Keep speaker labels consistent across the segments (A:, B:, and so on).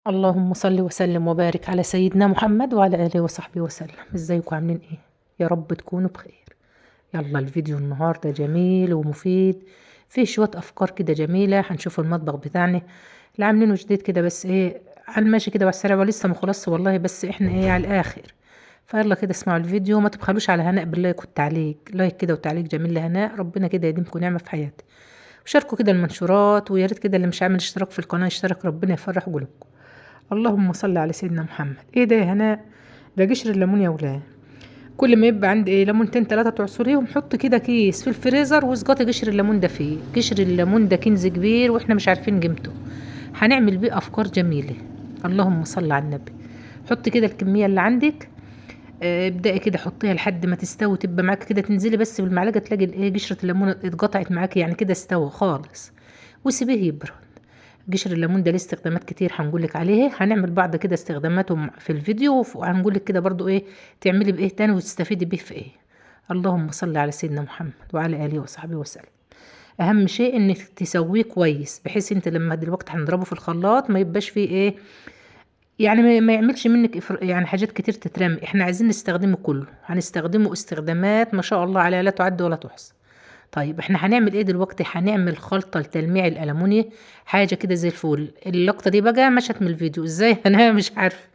A: اللهم صل وسلم وبارك على سيدنا محمد وعلى آله وصحبه وسلم. ازيكم عاملين ايه؟ يا رب تكونوا بخير. يلا الفيديو النهاردة جميل ومفيد، فيه شوية أفكار كده جميلة. هنشوف المطبخ بتاعنا اللي عاملينه جديد كده، بس ايه على الماشي كده والسريع، ولسه مخلصش والله، بس احنا ايه على الآخر. فيلا كده اسمعوا الفيديو، ما تبخلوش على هناء باللايك والتعليق، لايك كده وتعليق جميل لهناء، ربنا كده يديمكم نعمة في حياتي. وشاركوا كده المنشورات، ويا ريت كده اللي مش عامل اشتراك في القناة يشترك، ربنا يفرح قلوبكم. اللهم صل على سيدنا محمد. ايه ده يا هناء؟ ده قشر الليمون يا ولاد. كل ما يبقى عندي ايه ليمونتين تلاتة تعصريهم، حط كده كيس في الفريزر واسقطي قشر الليمون ده فيه. قشر الليمون ده كنز كبير واحنا مش عارفين قيمته، هنعمل بيه افكار جميلة. اللهم صل على النبي. حط كده الكمية اللي عندك، ابدأي كده حطيها لحد ما تستوي، تبقى معاك كده، تنزلي بس بالمعلقة تلاقي الايه قشرة الليمون اتقطعت معاكي، يعني كده استوى خالص. وسيبيه يبرد. قشر الليمون ده ليه استخدامات كتير هنقولك عليه، هنعمل بعض كده استخداماته في الفيديو، وهنقولك كده برضو ايه تعملي بايه تاني وتستفيدي بيه في ايه. اللهم صل على سيدنا محمد وعلى اله وصحبه وسلم. اهم شيء انك تسويه كويس، بحيث انت لما دلوقتي هنضربه في الخلاط ما يبقاش فيه ايه، يعني ما يعملش منك يعني حاجات كتير تترمي. احنا عايزين نستخدمه كله، هنستخدمه استخدامات ما شاء الله عليها لا تعد ولا تحصى. طيب احنا هنعمل ايه دلوقتي؟ هنعمل خلطة لتلميع الألموني، حاجة كده زي الفل. اللقطة دي بقى مشت من الفيديو ازاي انا مش عارفة.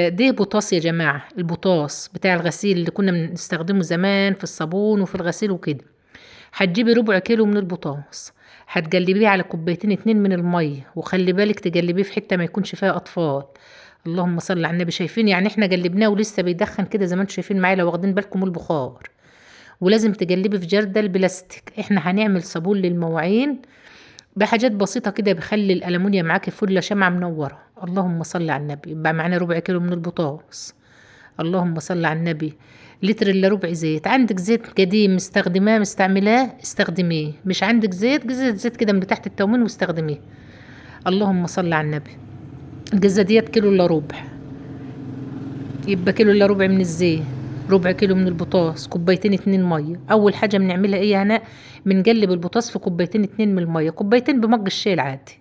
A: ده بوتاص يا جماعة، البوتاص بتاع الغسيل اللي كنا بنستخدمه زمان في الصابون وفي الغسيل وكده. هتجيبي ربع كيلو من البوتاص، هتجلبيه على كوبايتين اتنين من المية، وخلي بالك تجلبيه في حتة ما يكونش فيها أطفال. اللهم صل على النبي. شايفين يعني احنا جلبناه ولسه بيدخن كده زي ما انتم شايفين معايا، لو واخدين بالكم من البخار. ولازم تجلبي في جردل بلاستيك. احنا هنعمل صابون للمواعين بحاجات بسيطة كده، بيخلي الألمونيا معاكي فلة شمعة منورة. اللهم صل على النبي. يبقى معانا ربع كيلو من البطاطس. اللهم صل على النبي. لتر الا ربع زيت. عندك زيت قديم مستخدماه مستعملاه استخدميه، مش عندك زيت كده من تحت التومين واستخدميه. اللهم صل على النبي. الجزة ديت كيلو الا ربع، يبقى كيلو الا ربع من الزيت، ربع كيلو من البطاطس، كوبايتين اتنين ميه. اول حاجه بنعملها ايه يا هناء؟ بنقلب البطاطس في كوبايتين اتنين من الميه، كوبايتين بمج الشاي العادي.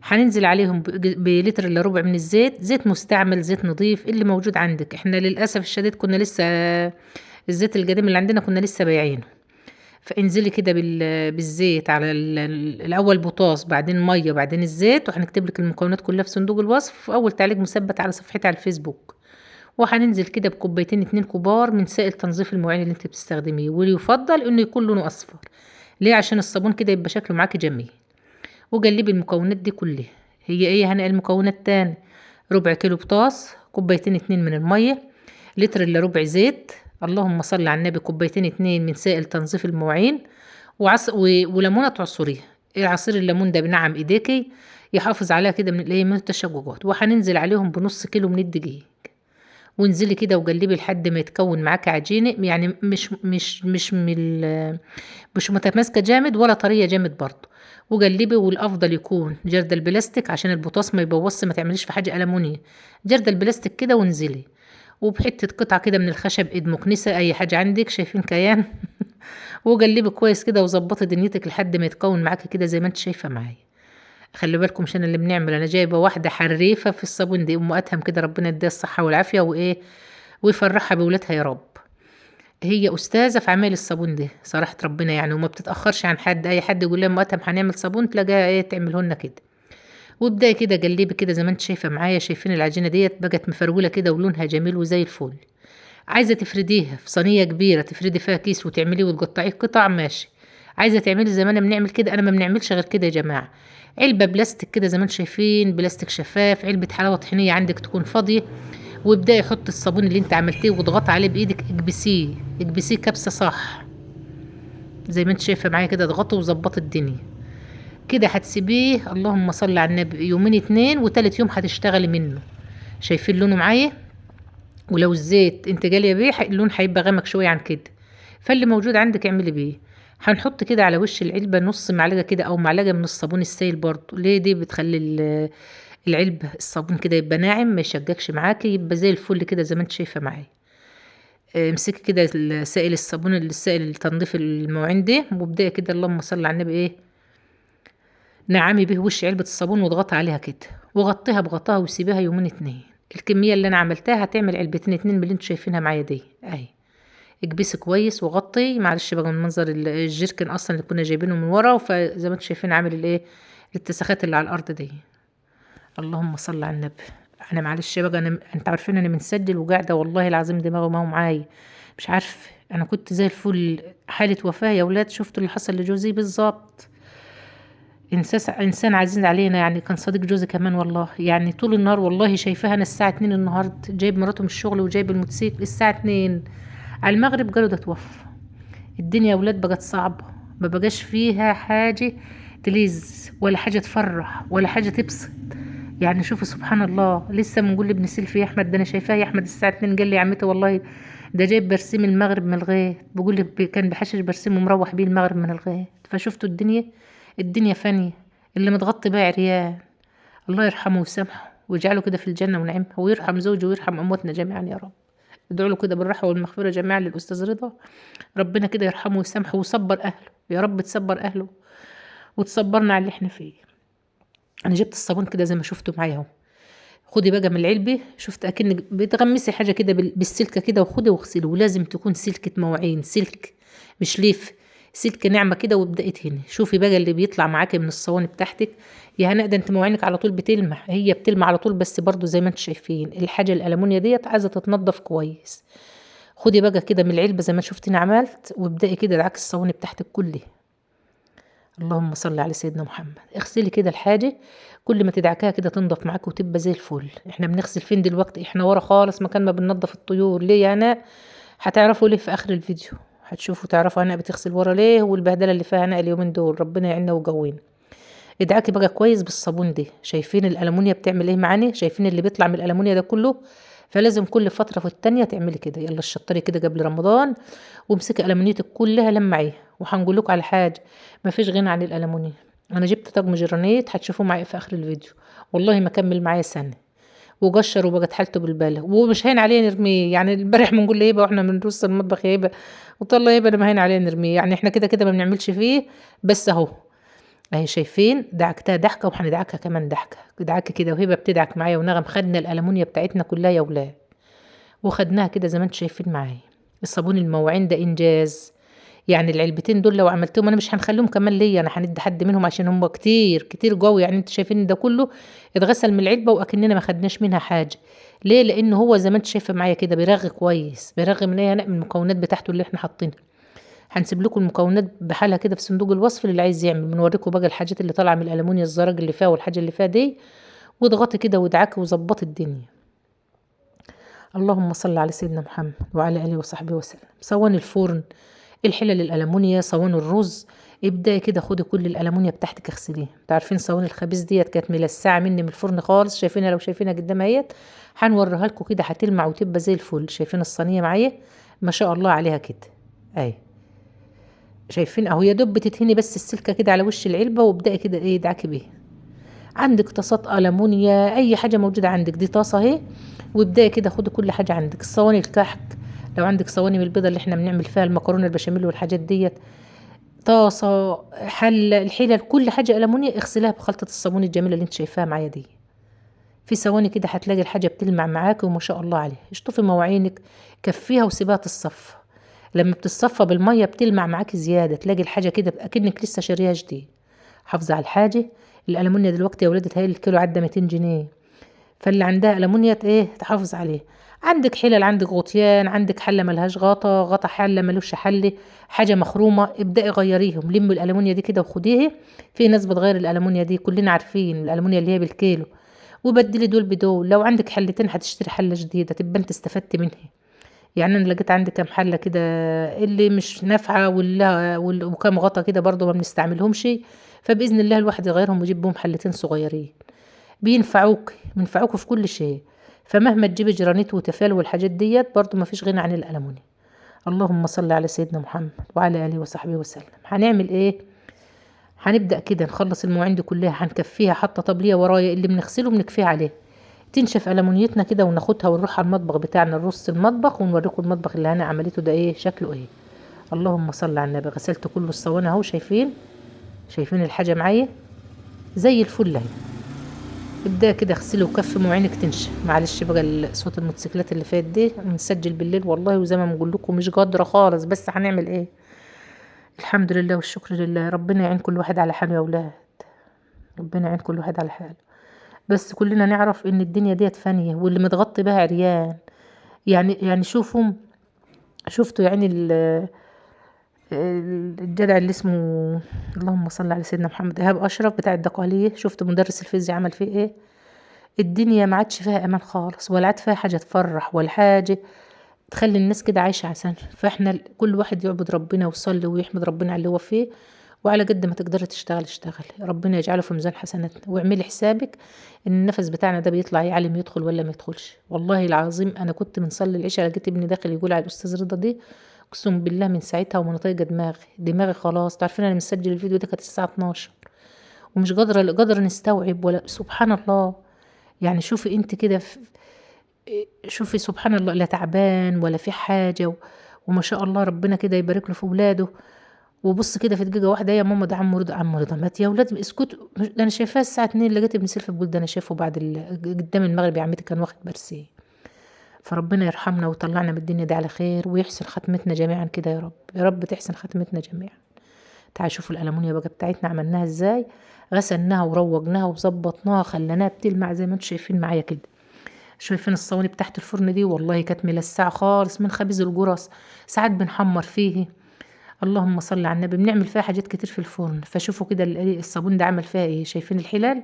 A: هننزل عليهم بلتر الا ربع من الزيت، زيت مستعمل زيت نظيف اللي موجود عندك. احنا للاسف الشديد كنا لسه الزيت القديم اللي عندنا كنا لسه بايعينه. فانزلي كده بالزيت على الاول بوتاص، بعدين ميه، بعدين الزيت. وهنكتب لك المكونات كلها في صندوق الوصف، واول تعليق مثبت على صفحتي على الفيسبوك. وهننزل كده بكوبايتين اتنين كبار من سائل تنظيف المواعين اللي انت بتستخدميه، ويفضل انه يكون لونه اصفر. ليه؟ عشان الصابون كده يبقى شكله معاكي جميل. وجلبي المكونات دي كلها. هي ايه هنقل المكونات تاني؟ ربع كيلو بطاس، كوبايتين اتنين من المية، لتر الا ربع زيت، اللهم صل على النبي، كوبايتين اتنين من سائل تنظيف المواعين، وليمونة تعصريها. ايه عصير الليمون ده بنعم ايديكي، يحافظ عليها كده من الايه من التشققات. وهننزل عليهم بنص كيلو من الدقيق. وانزلي كده وجلبي لحد ما يتكون معاكي عجينه، يعني مش متماسكه جامد ولا طريه جامد برضه. وجلبي، والافضل يكون جرد البلاستيك عشان البطاطس ما يبوظش، ما تعمليش في حاجه ألمونيا. جرد البلاستيك كده وانزلي. وبحته قطعه كده من الخشب، ايد مكنسه، اي حاجه عندك شايفين كيان. وجلبي كويس كده وظبطي دنيتك لحد ما يتكون معاكي كده زي ما انت شايفه معايا. خلي بالكم مش انا اللي بنعمل، انا جايبه واحده حريفه في الصابون دي، ام اتهم كده، ربنا يديها الصحه والعافيه وايه، ويفرحها بولادها يا رب. هي استاذه في اعمال الصابون ده صراحه ربنا يعني، وما بتتاخرش عن حد. اي حد يقول لها ام اتهم هنعمل صابون، تلاقيها ايه تعمله لنا كده. وابداي كده قلبي كده زي ما انت شايفه معايا. شايفين العجينه ديت بقت مفروله كده ولونها جميل وزي الفل. عايزه تفرديها في صينيه كبيره، تفردي فيها كيس وتعمليه وتقطعيه قطع، ماشي. عايزه تعملي زي ما انا بنعمل كده، انا ما بنعملش غير كده يا جماعه. علبه بلاستيك كده زي ما انتم شايفين، بلاستيك شفاف، علبه حلاوه طحينيه عندك تكون فاضيه. وابداي حط الصابون اللي انت عملتيه واضغطي عليه بايدك، اكبسيه اكبسيه كبسه صح. زي ما انت شايفه معايا كده، اضغطي وظبطي الدنيا. كده هتسيبيه اللهم صل على النبي يومين اتنين، وتالت يوم هتشتغلي منه. شايفين لونه معايا؟ ولو الزيت انت جاليه بيه اللون هيبقى غامق شويه عن كده. فاللي موجود عندك اعملي بيه. هنحط كده على وش العلبه نص معلقه كده او معلقه من الصابون السائل برضو. ليه؟ دي بتخلي العلبه الصابون كده يبقى ناعم، ما يشجكش معاكي، يبقى زي الفل كده زي ما انت شايفه معايا. امسكي كده السائل الصابون، السائل تنظيف المواعين ده، وابدأي كده اللهم صل على النبي ايه، نعمي به وش علبة الصابون واضغطي عليها كده. وغطيها بغطاها وسيبيها يومين 2. الكميه اللي انا عملتها هتعمل علبتين 2 من اللي انتوا شايفينها معايا دي اهي. اكبسي كويس وغطي. معلش بقى من منظر الجيركن اصلا اللي كنا جايبينه من ورا، فزي ما انتوا شايفين عامل الايه الاتساخات اللي على الارض دي. اللهم صل على النبي. انا معلش بقى، انت عارفين انا بنسجل وقاعده والله العظيم دماغي ما هو معايا، مش عارف. انا كنت زي الفل، حاله وفاه يا ولاد. شفتوا اللي حصل لجوزي بالظبط. انسان عزيز علينا يعني، كان صديق جوزي كمان والله. يعني طول النهار والله شايفاها انا الساعه 2 النهارده جايب مراته من الشغل وجايب الموتوسيكل الساعه 2 على المغرب، قالوا ده توفى. الدنيا يا ولاد بقت صعبه، ما بقاش فيها حاجه تليز ولا حاجه تفرح ولا حاجه تبسط. يعني شوفوا سبحان الله. لسه بنقول لابن سيلفي يا احمد، ده انا شايفاه يا احمد الساعه 2. قال لي يا عمتي والله ده جايب برسيم المغرب من الغيط. بقول لي كان بحشش برسيم ومروح بيه المغرب من الغيط. فشفتوا الدنيا فانيه. اللي متغطي بقى عريان. الله يرحمه ويسامحه ويجعله كده في الجنه ونعمها، ويرحم زوجه ويرحم امواتنا جميعا يا رب. ادعوا له كده بالرحمه والمغفره جميعا للاستاذ رضا. ربنا كده يرحمه ويسامحه ويصبر اهله. يا رب تصبر اهله وتصبرنا على اللي احنا فيه. انا جبت الصابون كده زي ما شفتوا معايا اهو. خدي بقى من العلبه، شفت اكنك بتغمسي حاجه كده بالسلكه كده، وخدي واغسلي. ولازم تكون سلكه مواعين، سلك مش ليف، سلكه ناعمه كده. وابدأت هنا شوفي بقى اللي بيطلع معاكي من الصواني بتاعتك. يا هناء ده انت مواعينك على طول بتلمع. هي بتلمع على طول، بس برضو زي ما انتم شايفين الحاجه الالمونيا ديت عايزه تتنضف كويس. خدي بقى كده من العلبه زي ما شفتي انا عملت، وابدأي كده ادعكي الصواني بتاعتك كلها. اللهم صل على سيدنا محمد. اغسلي كده الحاجة، كل ما تدعكها كده تنضف معاك وتبقى زي الفل. احنا بنغسل فين دلوقتي؟ احنا ورا خالص مكان ما بننضف الطيور. ليه يا هناء؟ هتعرفوا ليه في اخر الفيديو، هتشوفوا تعرفوا هناء بتغسل ورا ليه، والبهدله اللي فيها هناء اليومين دول. ربنا يعيننا ويقوينا. ادعكي بقى كويس بالصابون دي. شايفين الالمونيا بتعمل ايه معانا؟ شايفين اللي بيطلع من الالمونيا ده كله؟ فلازم كل فتره في التانية تعملي كده. يلا الشطري كده قبل رمضان، وامسكي المونيتك كلها لمعيها. وهنقول لكم على حاجه، مفيش غنى عن الالمونيا. انا جبت طقم جرانيت هتشوفوه معايا في اخر الفيديو. والله ما كمل معايا سنه، وقشر وبقت حالته بالبالة. ومش هين عليه نرميه. يعني البارح بنقول له يبقى واحنا بنرص المطبخ يبقى، وطلع يبقى ما هين عليه نرميه. يعني احنا كده كده ما بنعملش فيه. بس اهو اهي شايفين دعكتها دحكه، وهندعكها كمان دحكه. دعكه كده وهبه بتدعك معايا ونغم. خدنا الالمونيا بتاعتنا كلها يا ولاد، وخدناها كده زي ما انتم شايفين معايا. الصابون المواعين ده انجاز. يعني العلبتين دول لو عملتهم انا مش هنخليهم كمان ليا، انا هندي حد منهم عشان هم كتير كتير قوي. يعني انتوا شايفين ده كله اتغسل من العلبه واكننا ما خدناش منها حاجه. ليه؟ لانه هو زي ما انت شايفه معايا كده بيرغي كويس. بيرغي من ايه؟ من المكونات بتاعته اللي احنا حاطينها. هنسيب لكم المكونات بحالها كده في صندوق الوصف للي عايز يعمل. بنوريكم بقى الحاجات اللي طالعه من الالومنيا، الزرق اللي فيها والحاجه اللي فيها دي. واضغطي كده وادعكي وظبطي الدنيا. اللهم صل على سيدنا محمد وعلى اله وصحبه وسلم. صواني الفرن، الحلل الالمونيا، صواني الرز. ابداي كده خدي كل الالمونيا بتاعتك اغسليها. انتوا عارفين صواني الخبيز ديت كانت ملسعه مني من الفرن خالص. شايفينها؟ لو شايفينها قدامها اهيت هنوريها لكم كده هتلمع وتبقى زي الفل. شايفين الصينيه معايا ما شاء الله عليها كده اهي. شايفين اهو يا دوب بتتهني بس السلكه كده على وش العلبه. وابداي كده ايه ادعكي بيها. عندك طاسات ألمونيا، اي حاجه موجوده عندك دي طاسه اهي. وابداي كده خدي كل حاجه عندك. الصواني الكحك، لو عندك صواني من البيضه اللي احنا بنعمل فيها المكرونه البشاميل والحاجات ديت، طاسه، حل، الحلل، كل حاجه ألمونيا اغسلها بخلطه الصابون الجميله اللي انت شايفاها معايا دي. في ثواني كده هتلاقي الحاجه بتلمع معاك وما شاء الله عليها. اشطفي مواعينك، كفيها وسيبها تتصفى. لما بتتصفى بالميه بتلمع معاك زياده. تلاقي الحاجه كده اكنك لسه شاريها جديد. حافظه على الحاجه. الالمونيا دلوقتي يا ولاد هي الكيلو عدى 200 جنيه. فاللي عندها ألمونيا ايه تحافظ عليه. عندك حلل، عندك غطيان، عندك حله ملهاش غطا، غطا حله ملوش حل، حاجه مخرومه، ابدأي غيريهم. لمي الألمونيا دي كده وخديها. في ناس بتغير الألمونيا دي، كلنا عارفين الألمونيا اللي هي بالكيلو. وبدلي دول بدول. لو عندك حلتين هتشتري حله جديده تبقى انت استفدت منها. يعني انا لقيت عندي كام حله كده اللي مش نافعه وكام غطا كده برضو ما بنستعملهمش. فباذن الله الواحد يغيرهم ويجيب بهم حلتين صغيرين بينفعوك في كل شيء. فمهما تجيبي جرانيت وتفال والحاجات ديت برضو ما فيش غنى عن الألمونيا. اللهم صل على سيدنا محمد وعلى آله وصحبه وسلم. هنعمل ايه؟ هنبدأ كده نخلص المواعين دي كلها. هنكفيها حتى طبلية ورايا اللي بنغسله بنكفيه عليه. تنشف ألمونيتنا كده وناخدها ونروح على المطبخ بتاعنا، نرص المطبخ ونوريكم المطبخ اللي انا عملته ده ايه شكله ايه. اللهم صل على النبي. غسلت كل الصواني اهو. شايفين الحاجة معايا زي الفل اهي. ابدأ كده اغسلي وكفي وعينك تنشف. معلش بقى صوت الموتوسيكلات اللي فات دي بنسجل بالليل والله، وزي ما بنقول لكم مش قادرة خالص، بس هنعمل ايه؟ الحمد لله والشكر لله. ربنا يعين كل واحد على حاله يا اولاد، ربنا يعين كل واحد على حاله. بس كلنا نعرف ان الدنيا ديت فانية، واللي متغطي بها عريان. يعني شفتوا يعني الجدع اللي اسمه، اللهم صل على سيدنا محمد، ايهاب اشرف بتاع الدقهلية، شفت مدرس الفيزياء عمل فيه ايه؟ الدنيا ما عادش فيها امان خالص، ولا عاد فيها حاجة تفرح ولا حاجة تخلي الناس كده عايشة عسل. فاحنا كل واحد يعبد ربنا ويصلي ويحمد ربنا على اللي هو فيه، وعلى قد ما تقدري تشتغل اشتغل، ربنا يجعله في ميزان حسناتنا. واعملي حسابك ان النفس بتاعنا ده بيطلع يعلم يدخل ولا ما يدخلش. والله العظيم انا كنت بنصلي العشاء لقيت ابني داخل يقول على الاستاذ رضا دي، اقسم بالله من ساعتها وانا طايقه دماغي خلاص. تعرفين انا مسجل الفيديو ده كانت الساعه 12 ومش قادره نستوعب ولا سبحان الله. يعني شوفي انت كده شوفي سبحان الله، لا تعبان ولا في حاجة وما شاء الله ربنا كده يبارك له في ولاده. وبص كده في دقيقة واحدة يا ماما ده عمو رضا، عمو رضا مات يا ولاد اسكتوا. ده انا شايفاه الساعة 2 لقيت ابن سيلفي بيقول ده انا شايفه بعد قدام المغرب يا عمتي كان واخد برسيه. فربنا يرحمنا ويطلعنا من الدنيا دي على خير ويحسن ختمتنا جميعا كده يا رب، يا رب تحسن ختمتنا جميعا. تعالوا شوفوا الألمونيا بقى بتاعتنا عملناها ازاي. غسلناها وروجناها وظبطناها خليناها بتلمع زي ما انتم شايفين معايا كده. شايفين الصواني بتاعت الفرن دي والله كانت ملسعة خالص من خبز الجرس، ساعات بنحمر فيه. اللهم صل على النبي، بنعمل فيها حاجات كتير في الفرن. فشوفوا كده الصابون ده عمل فيها ايه. شايفين الحلال،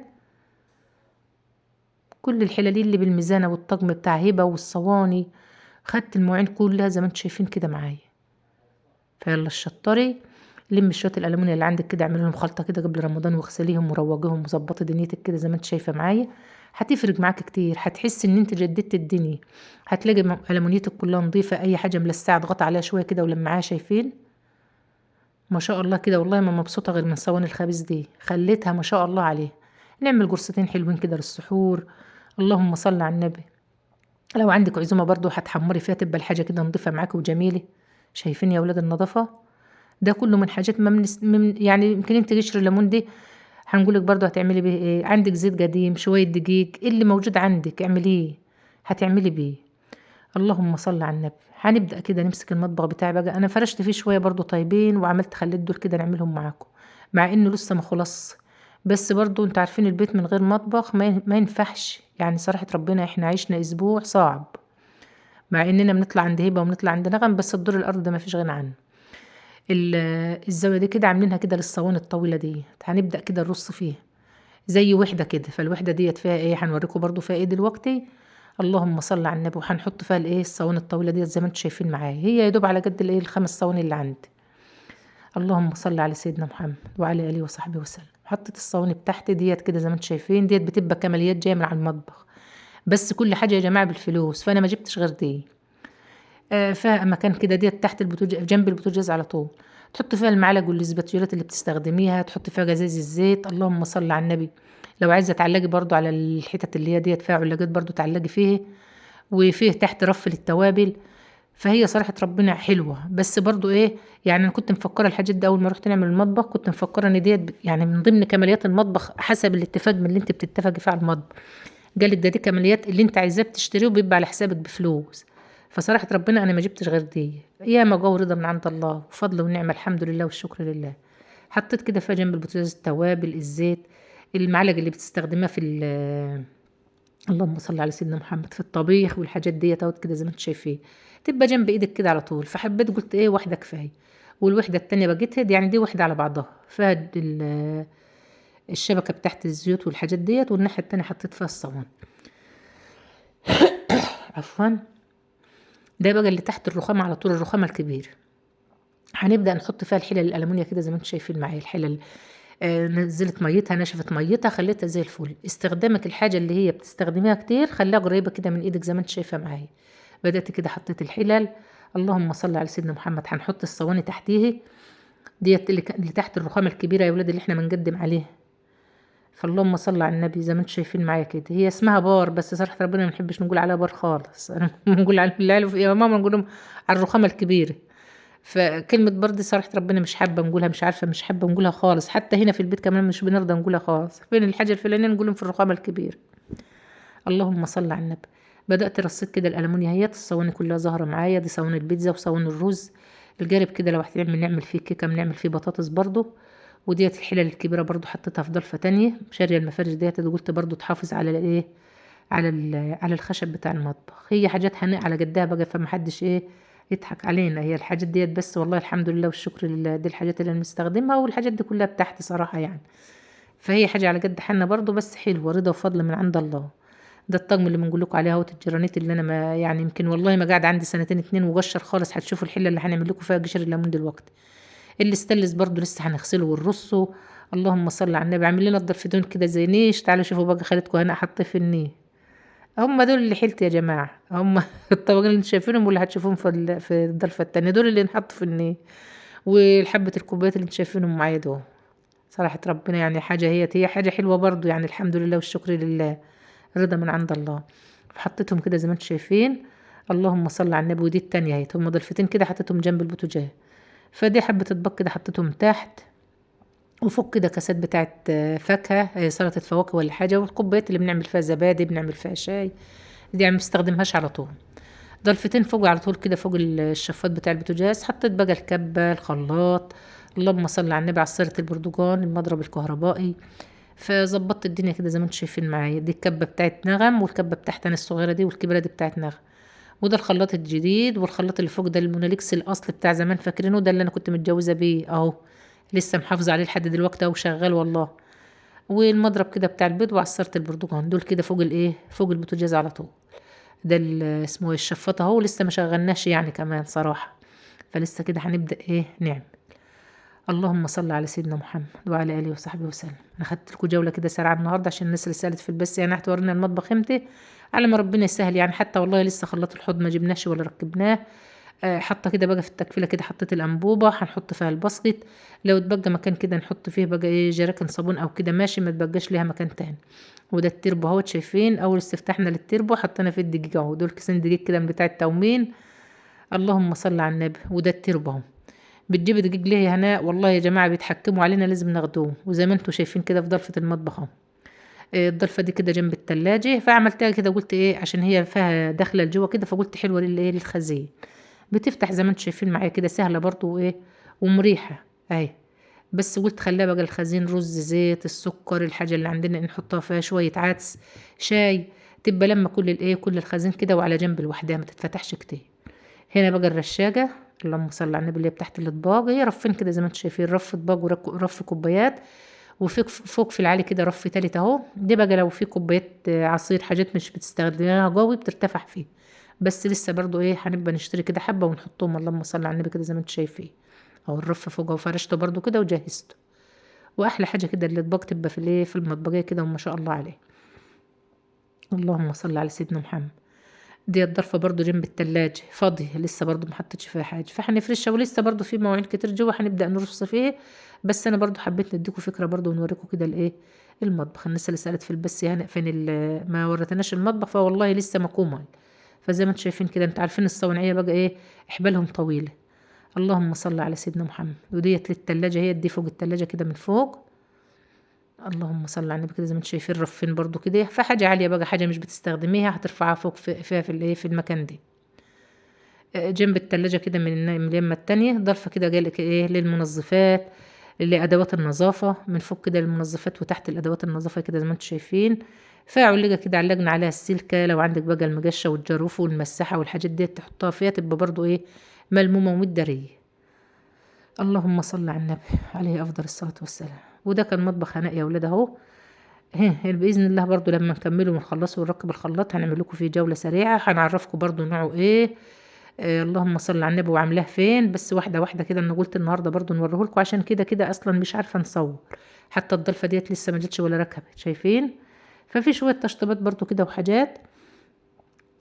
A: كل الحلالين اللي بالميزانة والطقم بتاع هبة والصواني، خدت المواعين كلها زي ما انتم شايفين كده معايا. فيلا الشطري لم شويه الالومنيا اللي عندك كده، اعملي لهم خلطه كده قبل رمضان واغسليهم وروجيهم وظبطي دنيتك كده زي ما انت شايفه معايا. هتفرق معاك كتير، هتحسي ان انت جددت الدنيا. هتلاقي الومنيتك كلها نظيفه، اي حاجه ملسعه اضغط عليها شويه كده ولمعاها. شايفين ما شاء الله كده. والله ما مبسوطه غير من صواني الخبيز دي، خليتها ما شاء الله عليه. نعمل قرصتين حلوين كده للسحور. اللهم صل على النبي. لو عندك عزومه برضو هتحمري فيها تبقى الحاجه كده نظيفه معاكي وجميله. شايفين يا ولاد النظافه؟ ده كله من حاجات ما يعني يمكن انت قشر الليمون دي هنقولك برضو هتعملي بيه ايه. عندك زيت قديم شوية دقيق، إيه اللي موجود عندك اعمليه هتعملي بيه. اللهم صل على النبي. هنبدأ كده نمسك المطبخ بتاعي بقى. انا فرشت فيه شوية برضو طيبين وعملت خليت دول كده نعملهم معاكم، مع انه لسه ما خلص. بس برضو انت عارفين البيت من غير مطبخ ما ينفعش. يعني صراحة ربنا احنا عشنا اسبوع صعب، مع اننا بنطلع عند هبة وبنطلع عند نغم، بس الدور الارض ده ما فيش غنى عنه. الزاوية دي كده عاملينها كده للصواني الطويلة دي. هنبدأ كده نرص فيها زي وحدة كده. فالوحدة ديت فيها ايه هنوريكم برضو فيها ايه دلوقتي. اللهم صل على النبي. وهنحط فيها الايه الصواني الطويلة ديت زي ما انتم شايفين معايا، هي يا دوب على قد الايه الخمس صواني اللي عندي. اللهم صل على سيدنا محمد وعلى اله وصحبه وسلم. حطيت الصواني بتاعتي ديت كده زي ما انتم شايفين، ديت بتبقى كماليات جايه من على المطبخ. بس كل حاجه يا جماعه بالفلوس، فانا ما جبتش غير دي. فيها مكان كده ديت تحت البوتاجاز جنب البوتاجاز على طول. تحط فيها المعالق والاسباتيولات اللي بتستخدميها، تحط فيها جزاز الزيت. اللهم صل على النبي. لو عايزه تعلقي برضو على الحتت اللي هي ديت فيها علاجات برضو تعلقي فيه. وفيه تحت رف للتوابل. فهي صراحة ربنا حلوة، بس برضو ايه، يعني انا كنت مفكرة الحاجات دي اول ما رحت نعمل المطبخ كنت مفكرة ان ديت يعني من ضمن كماليات المطبخ حسب الاتفاق من اللي انت بتتفقي فيه على المطبخ. قالت ده دي كماليات اللي انت عايزاه بتشتريه وبيبقى على حسابك بفلوس. فصراحة ربنا انا ما جبتش غير دي، يا ما جو رضا من عند الله وفضل ونعمة، الحمد لله والشكر لله. حطيت كده فيها جنب البوتاجاز التوابل الزيت، المعلقة اللي بتستخدمها في اللهم صل على سيدنا محمد في الطبيخ والحاجات ديت اهوت كده زي ما انتم شايفين، تبقى جنب ايدك كده على طول. فحبيت قلت ايه واحدة كفاية، والوحدة التانية بقيتها يعني دي واحدة على بعضها فيها الشبكة بتاعت الزيوت والحاجات ديت، والناحية التانية حطيت فيها الصواني. عفوا. ده بقى اللي تحت الرخامة على طول، الرخامة الكبير. هنبدأ نحط فيها الحلل الألمونيا كده زي ما انتم شايفين معايا. الحلل نزلت ميتها نشفت ميتها خليتها زي الفل. استخدامك الحاجة اللي هي بتستخدميها كتير خليها قريبة كده من ايدك زي ما انت شايفة معايا. بدأت كده حطيت الحلل. اللهم صل على سيدنا محمد. هنحط الصواني تحتيه ديت اللي تحت الرخامة الكبيرة يا ولاد اللي احنا بنقدم عليها. فاللهم صل على النبي زي ما انتم شايفين معايا كده. هي اسمها بار بس صراحة ربنا ما بنحبش نقول عليها بار خالص. انا بنقول على يا ماما نقول على الرخامة الكبيرة. فكلمة برضه صراحة ربنا مش حابة نقولها، مش عارفة، مش حابة نقولها خالص، حتى هنا في البيت كمان مش بنرضى نقولها خالص. فين الحاجة الفلانية نقولهم في الرخامة الكبيرة. اللهم صل على النبي. بدأت رصيت كده الألمونيات، الصواني كلها ظاهرة معايا، دي صواني البيتزا وصواني الرز. الجانب كده لو هنعمل نعمل فيه كيكة بنعمل فيه بطاطس برضه. وديت الحلل الكبيرة برضه حطيتها في ضلفة تانية، شارية المفارش ديت، قلت برضه تحافظ على الايه، على الخشب بتاع المطبخ. هي حاجات هناء على جدها بقى، فمحدش ايه يضحك علينا. هي الحاجات ديت بس، والله الحمد لله والشكر لله، دي الحاجات اللي انا بنستخدمها، والحاجات دي كلها بتاعتي صراحة يعني. فهي حاجة على قد حالنا برضو، بس حلوة، رضا وفضل من عند الله. ده الطقم اللي بنقول لكم عليه اهوت، الجرانيت اللي انا ما يعني يمكن والله ما قاعد عندي سنتين اتنين وقشر خالص. هتشوفوا الحله اللي هنعمل لكم فيها قشر الليمون دلوقتي. اللي استلس برضو لسه هنغسله ونرصه. اللهم صل على النبي. عامل لنا الضرفتين كده زي نيش. تعالوا شوفوا بقى خالتكم هنا حاطه في النيه. هم دول اللي حيلتي يا جماعه، هم الطبقين اللي انتوا شايفينهم واللي هتشوفوهم في الضرفه التانيه، دول اللي نحط في النيه. والحبه الكوبايات اللي انتوا شايفينهم معايا دول. صراحه ربنا يعني حاجه، هي حاجه حلوه برضو يعني، الحمد لله والشكر لله، رضا من عند الله. فحطيتهم كده زي ما انتم شايفين. اللهم صل على النبي. ودي التانية اهي، هم ضلفتين كده حطيتهم جنب البوتاجاز. فدي حبة اطباق كده حطيتهم تحت. وفوق كده كاسات بتاعت فاكهة، سلطة فواكه ولا حاجة. والكوبايات اللي بنعمل فيها زبادي، بنعمل فيها شاي، دي يعني مستخدمهاش على طول. ضلفتين فوق على طول كده، فوق الشفاط بتاع البوتاجاز. حطيت بقى الكبة، الخلاط. اللهم صل على النبي. عصيرة البرتقال، المضرب الكهربائي. فظبطت الدنيا كده زي ما انتم شايفين معايا. دي الكبة بتاعت نغم، والكبة بتاعت انا الصغيرة دي، والكبيرة دي بتاعت نغم. وده الخلاط الجديد. والخلاط اللي فوق ده الموناليكس الاصل بتاع زمان، فاكرينه؟ ده اللي انا كنت متجوزه بيه اهو، لسه محافظه عليه لحد دلوقتي اهو، شغال والله. والمضرب كده بتاع البيض، وعصاره البرتقال، دول كده فوق الايه، فوق البوتاجاز على طول. ده اسمه ايه، الشفاطه اهو، لسه ما شغلناش يعني كمان صراحه. فلسه كده هنبدا ايه نعمل. اللهم صل على سيدنا محمد وعلى اله وصحبه وسلم. انا خدت لكم جوله كده سريعه النهارده عشان الناس اللي سالت في البث يعني هتورينا المطبخ امتى. على ما ربنا يسهل يعني. حتى والله لسه خلاط الحوض ما جبناش ولا ركبناه. حاطه كده بقى في التكفيله كده، حطيت الانبوبه هنحط فيها الباسكت. لو اتبقى مكان كده نحط فيه بقى ايه جراكن صابون او كده ماشي، ما تبقاش ليها مكان تاني. وده التربو اهوت، شايفين اول استفتحنا للتربو حطينا فيه الدقيق اهو، دول كيسين دقيق كده من بتاع التومين. اللهم صل على النبي. وده التربو اهو. بتجيب دقيق ليه يا هناء؟ والله يا جماعه بيتحكموا علينا، لازم ناخدوه. وزي ما انتم شايفين كده في ضلفه المطبخ اهو. الضلفه دي كده جنب التلاجة، فعملتها كده قلت ايه عشان هي فيها داخله لجوه كده، فقلت حلوه للايه للخزين. بتفتح زي ما انتم شايفين معايا كده، سهله برضو وايه ومريحه اهي. بس قلت خليها بقى الخزين، رز، زيت، السكر، الحاجه اللي عندنا نحطها فيها، شويه عدس، شاي. تبقى لما كل الايه كل الخزين كده وعلى جنب لوحدها، ما تتفتحش كتير. هنا بقى الرشاقه. اللهم صل على النبي. اللي هي بتاعت الاطباق، هي رفين كده زي ما انتم شايفين، رف اطباق ورف كوبايات. وفوق في العالي كده رف تالت اهو. دي بقى لو في كوبايات عصير، حاجات مش بتستخدمها قوي بترتفع فيه. بس لسه برضو ايه هنبقى نشتري كده حبة ونحطهم. اللهم صل على النبي كده زي ما انتم شايفين اهو. الرف فوق وفرشته برضو كده وجهزته. واحلى حاجة كده الاطباق تبقى في الايه في المطبقية كده، وما شاء الله عليه. اللهم صل على سيدنا محمد. دي الضرفة برضو جنب التلاجة فاضية، لسه برضو محطتش فيها حاجة، فهنفرشها. ولسه برضو في مواعين كتير جوه هنبدأ نرص فيه. بس انا برضو حبيت نديكم فكرة برضو ونوريكم كده الايه المطبخ. الناس اللي سألت في البث يعني فين ما ورتناش المطبخ، فوالله لسه مكومة. فزي ما انتم شايفين كده، انتوا عارفين الصوانعية بقى ايه احبالهم طويلة. اللهم صل على سيدنا محمد. وديت للتلاجة، هي دي فوق التلاجة كده من فوق. اللهم صل على النبي كده زي ما انتم شايفين رفين برضو كده. فحاجة عالية بقى، حاجة مش بتستخدميها هترفعها فوق فيها في الايه في المكان دي. جنب التلاجة كده من اليمة التانية ضرفة كده جالك ايه للمنظفات، لأدوات النظافة. من فوق كده للمنظفات، وتحت الأدوات النظافة كده زي ما انتم شايفين. فيها علقة كده علقنا عليها السلكة. لو عندك بقى المجشة والجاروف والمساحة والحاجات دي تحطها فيها، تبقى برضو ايه ملمومة ومتدارية. اللهم صل على النبي عليه أفضل الصلاة والسلام. وده كان مطبخ هناء يا ولاد اهو. بإذن الله برضو لما نكمله ونخلصه ونركب الخلاط هنعمل لكم فيه جولة سريعة، هنعرفكم برضو نوعه ايه. اللهم صل على النبي. وعاملاه فين بس واحده واحده كده. انا قلت النهارده برضو نوريه لكم، عشان كده كده اصلا مش عارفه نصور. حتى الضلفه ديت لسه ما جتش ولا ركبت، شايفين؟ ففي شويه تشطيبات برضو كده وحاجات.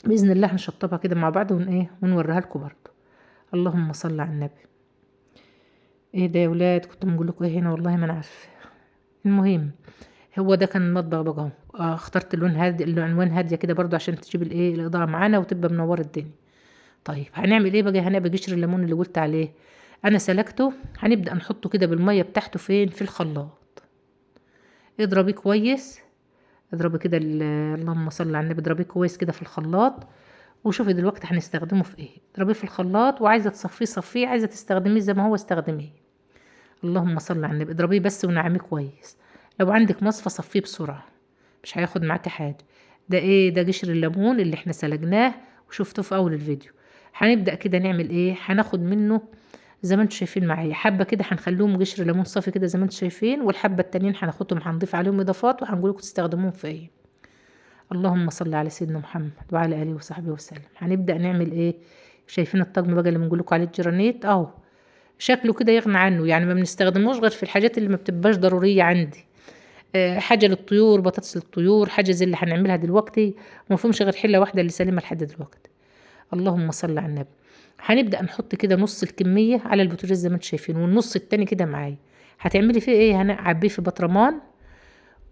A: باذن الله هنشطبها كده مع بعض ونوريها لكم برضو. اللهم صل على النبي. ايه ده يا ولاد؟ كنت بقول لكم ايه هنا والله ما انا عارفه. المهم، هو ده كان المطبخ بقى اهو. اخترت اللون هادي، الالوان هاديه كده برضو عشان تجيب الايه الاضاءه معانا وتبقى منوره الدنيا. طيب هنعمل ايه بقى؟ هنبقى قشر الليمون اللي قلت عليه انا سلكته، هنبدأ نحطه كده بالمية بتاعته فين؟ في الخلاط. اضربيه كويس، اضربي كده اللهم صل على النبي، اضربيه كويس كده في الخلاط. وشوفي دلوقتي هنستخدمه في ايه. اضربيه في الخلاط، وعايزه تصفيه صفيه، عايزه تستخدميه زي ما هو استخدميه. اللهم صل على النبي. اضربيه بس ونعميه كويس. لو عندك مصفى صفيه بسرعه، مش هياخد معاكي حاجه. ده ايه؟ ده قشر الليمون اللي احنا سلقناه وشفته في اول الفيديو. هنبدأ كده نعمل ايه؟ هناخد منه زي ما انتم شايفين معايا حبه كده، هنخليهم قشر ليمون صافي كده زي ما انتم شايفين، والحبه التانيين هناخدهم هنضيف عليهم اضافات وهنقول لكم تستخدموهم في ايه. اللهم صل على سيدنا محمد وعلى اله وصحبه وسلم. هنبدأ نعمل ايه؟ شايفين الطقم بقى اللي بنقول لكم عليه الجرانيت اهو، شكله كده يغني عنه، يعني ما بنستخدموش غير في الحاجات اللي ما بتبقاش ضروريه عندي. حاجه للطيور، بطاطس للطيور، حاجه زي اللي هنعملها دلوقتي. وما فيهمش غير حله واحده اللي سليمه لحد دلوقتي. اللهم صل على النبي. هنبدأ نحط كده نص الكمية على البوتاجاز زي ما انتم شايفين، والنص التاني كده معايا. هتعملي فيه ايه؟ هنعبيه في بطرمان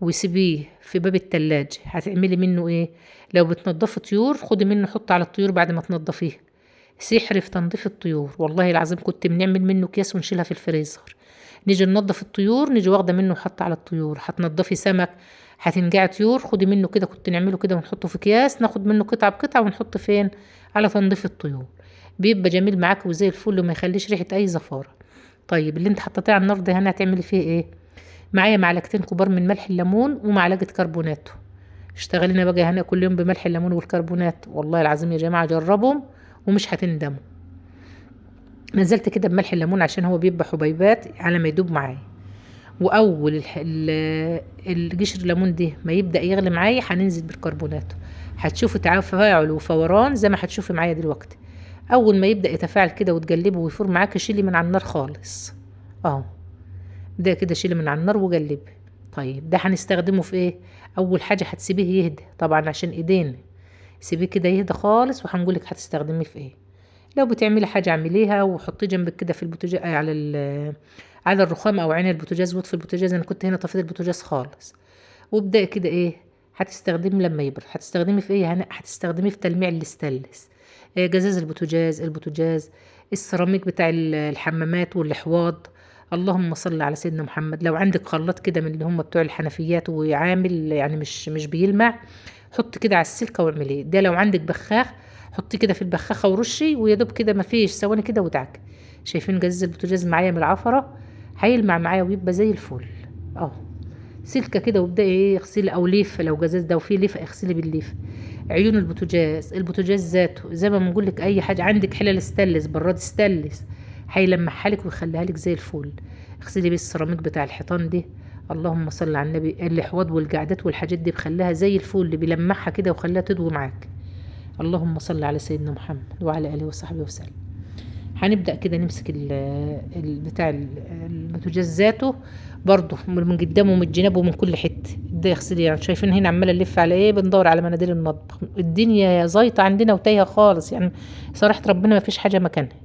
A: وسيبيه في باب التلاجة. هتعملي منه ايه؟ لو بتنضفي طيور خدي منه حط على الطيور بعد ما تنضفيها. سحر في تنظيف الطيور، والله العظيم كنت بنعمل منه اكياس ونشيلها في الفريزر. نيجي ننضف الطيور، نيجي واخده منه وحط على الطيور. هتنضفي سمك، هتنقعي طيور، خدي منه كده، كنت نعمله كده ونحطه في اكياس، ناخد منه قطعه بقطعه ونحط فين؟ على تنظيف الطيور. بيبقى جميل معاك وزي الفل وما يخليش ريحه اي زفاره. طيب اللي انت حطيتيه على النار ده هنا هتعملي فيه ايه؟ معايا معلقتين كبار من ملح الليمون ومعلقه كربوناتو. اشتغلنا بقى هنا كل يوم بملح الليمون والكربونات، والله العظيم يا جماعه جربهم ومش هتندموا. نزلت كده بملح الليمون عشان هو بيبقى حبيبات على ما يدوب معايا. واول القشر الليمون ده ما يبدا يغلي معايا هننزل بالكربونات. هتشوفوا تفاعل وفوران زي ما هتشوفي معايا دلوقتي. اول ما يبدا يتفاعل كده وتقلبه ويفور معاك، شيلي من على النار خالص اهو. ده كده شيلي من على النار وقلبي. طيب ده هنستخدمه في ايه؟ اول حاجه هتسيبيه يهدى طبعا عشان ايدينا. سيبيه كده يهدى خالص وهنقولك هتستخدميه في ايه. لو بتعملي حاجة اعمليها وحطيه جنبك كده في البوتاجاز على الرخام او عين البوتاجاز. واطفي البوتاجاز، انا كنت هنا طفيت البوتاجاز خالص. وابدأي كده ايه؟ هتستخدمي لما يبرد هتستخدمي في ايه؟ هتستخدميه في تلميع الاستانلس. جزاز البوتاجاز، السيراميك بتاع الحمامات والحواض. اللهم صل على سيدنا محمد. لو عندك خلاط كده من اللي هم بتوع الحنفيات وعامل يعني مش بيلمع، حط كده على السلكة واعمليه. ده لو عندك بخاخ حطي كده في البخاخه ورشي، ويا دوب كده ما فيش ثواني كده ودعك. شايفين جزاز البوتاجاز معايا من العفره؟ هيلمع معايا ويبقى زي الفل اهو. سلكه كده وابداي ايه؟ اغسلي او ليفه، لو جزاز ده وفيه ليفه اغسلي بالليفه. عيون البوتاجاز ذاته زي ما بنقول لك اي حاجه عندك حلل استانلس براد استانلس هيلمعها لك ويخليها لك زي الفل. اغسلي بيه السيراميك بتاع الحيطان دي. اللهم صل على النبي. الحواض والقعدات والحاجات دي بخليها زي الفل، اللي بيلمعها كده وخليها تضوي معاك. اللهم صل على سيدنا محمد وعلى اله وصحبه وسلم. هنبدأ كده نمسك بتاع البوتاجاز ذاته برضو من قدامه ومن جنبه ومن كل حته. ده يغسلي، يعني شايفين هنا عماله نلف على ايه؟ بندور على مناديل المطبخ. الدنيا زيطه عندنا وتايهه خالص، يعني صراحه ربنا ما فيش حاجه مكانها.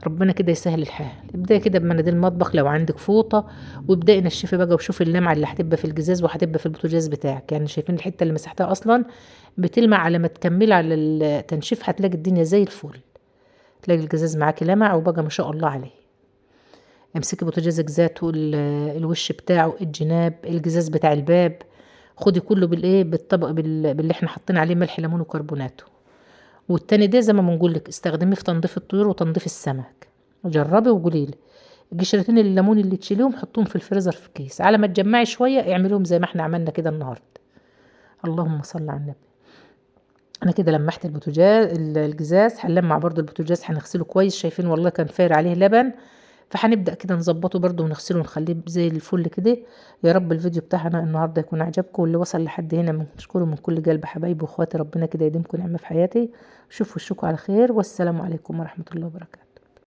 A: ربنا كده يسهل الحال. ابدأي كده بمناديل المطبخ لو عندك فوطه، وابدأي نشفي بقى وشوفي اللمعه اللي هتبقى في الجزاز وهتبقى في البوتاجاز بتاعك. يعني شايفين الحته اللي مسحتها اصلا بتلمع، على ما تكملي على التنشيف هتلاقي الدنيا زي الفل. تلاقي الجزاز معاكي لمع وبقى ما شاء الله عليه. امسكي بوتاجازك ذاته الوش بتاعه، الجناب، الجزاز بتاع الباب، خدي كله بالايه؟ بالطبق باللي احنا حاطين عليه ملح ليمون وكربوناته. والتاني ده زي ما بنقول لك استخدميه في تنظيف الطيور وتنظيف السمك. جربي وقولي لي. قشرتين الليمون اللي تشيليهم حطوهم في الفريزر في كيس، على ما تجمعي شويه اعمليهم زي ما احنا عملنا كده النهارده. اللهم صل على النبي. انا كده لمحت الجزاز. هنلمع برضو البوتاجاز، هنغسله كويس. شايفين والله كان فاير عليه لبن. فهنبدأ كده نظبطه برضو ونغسله ونخليه زي الفل كده. يا رب الفيديو بتاعنا النهارده يكون عجبكم، واللي وصل لحد هنا بنشكره من كل قلب. حبايبي واخواتي ربنا كده يديمكم نعمة في حياتي. شوفوا وشكوا على خير، والسلام عليكم ورحمة الله وبركاته.